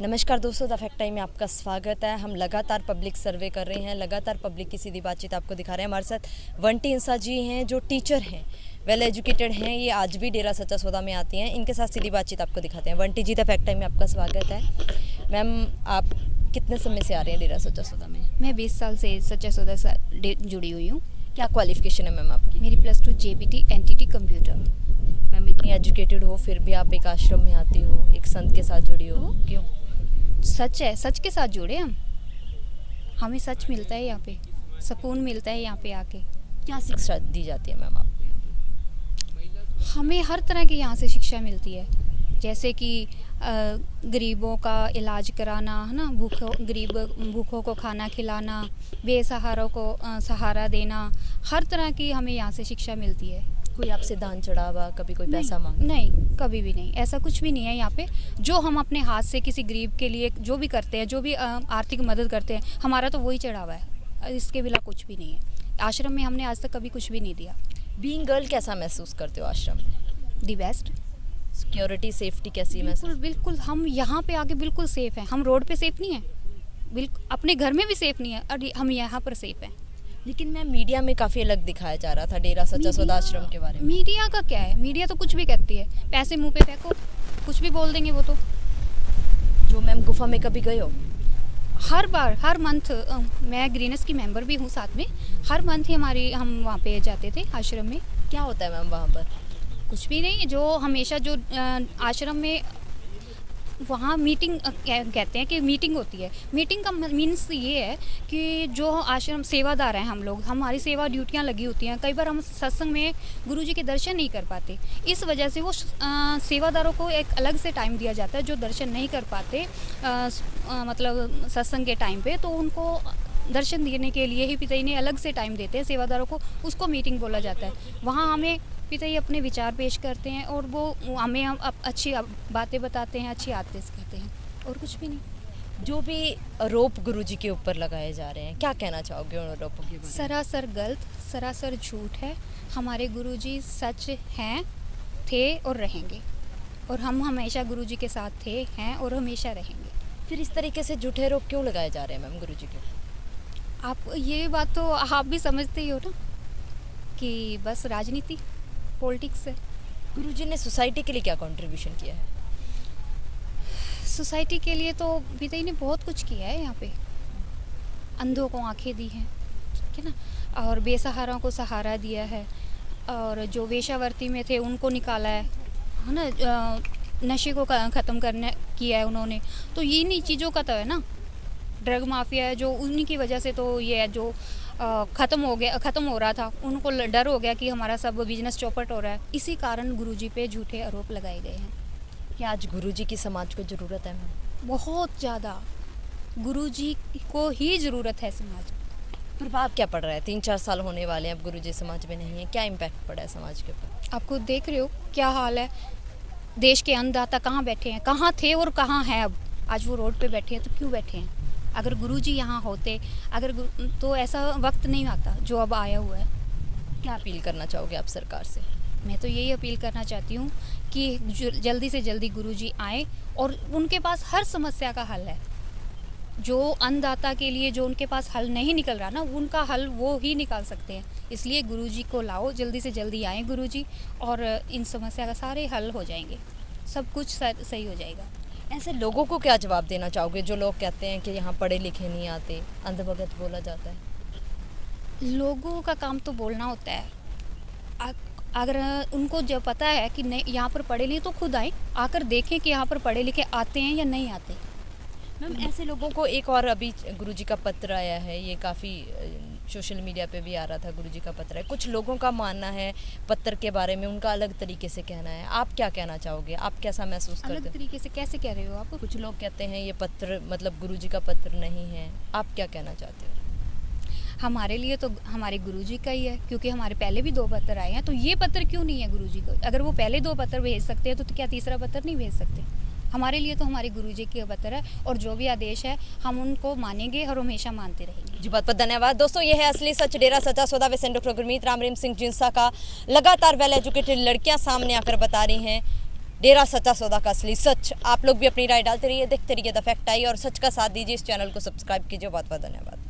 नमस्कार दोस्तों, the fact time में आपका स्वागत है। हम लगातार पब्लिक सर्वे कर रहे हैं, लगातार पब्लिक की सीधी बातचीत आपको दिखा रहे हैं। हमारे साथ वंटी इंसा जी हैं जो टीचर हैं, वेल एजुकेटेड हैं। ये आज भी डेरा सच्चा सौदा में आती हैं। इनके साथ सीधी बातचीत आपको दिखाते हैं। वंटी जी, द फैक्ट टाइम में आपका स्वागत है। मैम, आप कितने समय से आ रहे हैं डेरा सच्चा सौदा में? मैं 20 साल से सच्चा सौदा से जुड़ी हुई हूँ। क्या क्वालिफिकेशन है मैम आपकी? मेरी +2 JBT एनटीटी कंप्यूटर। मैम, इतनी एजुकेटेड हो फिर भी आप एक आश्रम में आती हो, एक संत के साथ जुड़ी हो, क्यों? सच है, सच के साथ जुड़े हम। हमें सच मिलता है यहाँ पे, सुकून मिलता है यहाँ पे आके। क्या शिक्षा दी जाती है मैम आपको? हमें हर तरह की यहाँ से शिक्षा मिलती है, जैसे कि गरीबों का इलाज कराना, है ना, भूखों को खाना खिलाना, बेसहारों को सहारा देना, हर तरह की हमें यहाँ से शिक्षा मिलती है। कोई आपसे दान चढ़ावा, कभी कोई पैसा मांगा? नहीं, कभी भी नहीं, ऐसा कुछ भी नहीं है यहाँ पे। जो हम अपने हाथ से किसी गरीब के लिए जो भी करते हैं, जो भी आर्थिक मदद करते हैं, हमारा तो वही चढ़ावा है, इसके बिना कुछ भी नहीं है। आश्रम में हमने आज तक कभी कुछ भी नहीं दिया। बीइंग गर्ल कैसा महसूस करते हो आश्रम में? The best. सिक्योरिटी, सेफ्टी कैसी महसूस? बिल्कुल हम यहाँ पे आके बिल्कुल सेफ हैं। हम रोड पे सेफ नहीं है, बिल्कुल अपने घर में भी सेफ नहीं है, और हम यहाँ पर सेफ हैं। लेकिन मैम, मीडिया में काफ़ी अलग दिखाया जा रहा था डेरा सच्चा सौदा आश्रम के बारे में। मीडिया का क्या है? मीडिया तो कुछ भी कहती है, पैसे मुंह पे फेंको, कुछ भी बोल देंगे वो तो। जो मैम, गुफा में कभी गए हो? हर बार, हर मंथ, मैं ग्रीनस की मेंबर भी हूँ साथ में। हर मंथ ही हम वहाँ पे जाते थे आश्रम में। क्या होता है मैम वहाँ पर? कुछ भी नहीं, जो हमेशा जो आश्रम में वहाँ मीटिंग कहते हैं कि मीटिंग होती है। मीटिंग का मीन्स ये है कि जो आश्रम सेवादार हैं हम लोग, हमारी सेवा ड्यूटियाँ लगी होती हैं। कई बार हम सत्संग में गुरुजी के दर्शन नहीं कर पाते, इस वजह से वो सेवादारों को एक अलग से टाइम दिया जाता है। जो दर्शन नहीं कर पाते मतलब सत्संग के टाइम पे, तो उनको दर्शन देने के लिए ही पिताजी ने अलग से टाइम देते हैं सेवादारों को, उसको मीटिंग बोला जाता है। वहाँ हमें पिताजी अपने विचार पेश करते हैं और वो हमें अच्छी बातें बताते हैं, अच्छी आदतें सिखाते हैं, और कुछ भी नहीं। जो भी आरोप गुरुजी के ऊपर लगाए जा रहे हैं, क्या कहना चाहोगे उन आरोपों के बारे में? सरासर गलत, सरासर झूठ है। हमारे गुरुजी सच हैं, थे और रहेंगे, और हम हमेशा गुरुजी के साथ थे, हैं और हमेशा रहेंगे। फिर इस तरीके से झूठे आरोप क्यों लगाए जा रहे हैं मैम गुरुजी के? आप ये बात तो आप भी समझते ही हो ना, कि बस राजनीति, पॉलिटिक्स है। गुरुजी ने सोसाइटी के लिए क्या कंट्रीब्यूशन किया है? सोसाइटी के लिए तो पिताजी ने बहुत कुछ किया है। यहाँ पे अंधों को आंखें दी हैं, ठीक है ना, और बेसहारों को सहारा दिया है, और जो वेश्यावृत्ति में थे उनको निकाला है ना, नशे को ख़त्म करने किया है उन्होंने। तो ये इन्हीं चीज़ों का तो है ना, ड्रग माफिया है जो, उन्हीं की वजह से तो ये है जो ख़त्म हो रहा था। उनको डर हो गया कि हमारा सब बिजनेस चौपट हो रहा है, इसी कारण गुरुजी पे झूठे आरोप लगाए गए हैं। क्या आज गुरुजी की समाज को ज़रूरत है मैम? बहुत ज़्यादा, गुरुजी को ही ज़रूरत है समाज। प्रभाव क्या पड़ रहा है? 3-4 साल होने वाले हैं, अब गुरुजी समाज में नहीं है, क्या इम्पैक्ट पड़ा है समाज के ऊपर? आपको देख रहे हो क्या हाल है। देश के अन्नदाता कहाँ बैठे हैं, कहाँ थे और कहाँ हैं अब? आज वो रोड पे बैठे हैं, तो क्यों बैठे हैं? अगर गुरुजी यहाँ होते, तो ऐसा वक्त नहीं आता जो अब आया हुआ है। क्या अपील करना चाहोगे आप सरकार से? मैं तो यही अपील करना चाहती हूँ कि जल्दी से जल्दी गुरुजी आए, और उनके पास हर समस्या का हल है। जो अन्नदाता के लिए जो उनके पास हल नहीं निकल रहा ना, उनका हल वो ही निकाल सकते हैं। इसलिए गुरुजी को लाओ, जल्दी से जल्दी आए गुरुजी, और इन समस्या का सारे हल हो जाएंगे, सब कुछ सही हो जाएगा। ऐसे लोगों को क्या जवाब देना चाहोगे जो लोग कहते हैं कि यहाँ पढ़े लिखे नहीं आते, अंधभगत बोला जाता है? लोगों का काम तो बोलना होता है। अगर उनको जब पता है कि नहीं यहाँ पर पढ़े लिखे, तो खुद आए, आकर देखें कि यहाँ पर पढ़े लिखे आते हैं या नहीं आते। मैम, ऐसे लोगों को एक और अभी गुरुजी का पत्र आया है, ये काफ़ी सोशल मीडिया पे भी आ रहा था, गुरुजी का पत्र है। कुछ लोगों का मानना है पत्र के बारे में, उनका अलग तरीके से कहना है। आप क्या कहना चाहोगे? आप कैसा महसूस करते हो? अलग तरीके से कैसे कह रहे हो आप? कुछ लोग कहते हैं ये पत्र मतलब गुरुजी का पत्र नहीं है, आप क्या कहना चाहते हो? हमारे लिए तो हमारे गुरुजी का ही है, क्योंकि हमारे पहले भी 2 पत्र आए हैं, तो ये पत्र क्यों नहीं है गुरुजी को? अगर वो पहले 2 पत्र भेज सकते हैं, तो क्या तीसरा पत्र नहीं भेज सकते? हमारे लिए तो हमारे गुरुजी की अवतर है, और जो भी आदेश है हम उनको मानेंगे और हमेशा मानते रहेंगे। जी बहुत बहुत धन्यवाद दोस्तों। ये है असली सच, डेरा सच्चा सौदा व डॉक्टर गुरमीत राम रहीम सिंह जिंसा का। लगातार वेल एजुकेटेड लड़कियां सामने आकर बता रही हैं डेरा सच्चा सौदा का असली सच। आप लोग भी अपनी राय डालते रहिए, देखते रहिए द फैक्ट आई, और सच का साथ दीजिए। इस चैनल को सब्सक्राइब कीजिए। बहुत बहुत धन्यवाद।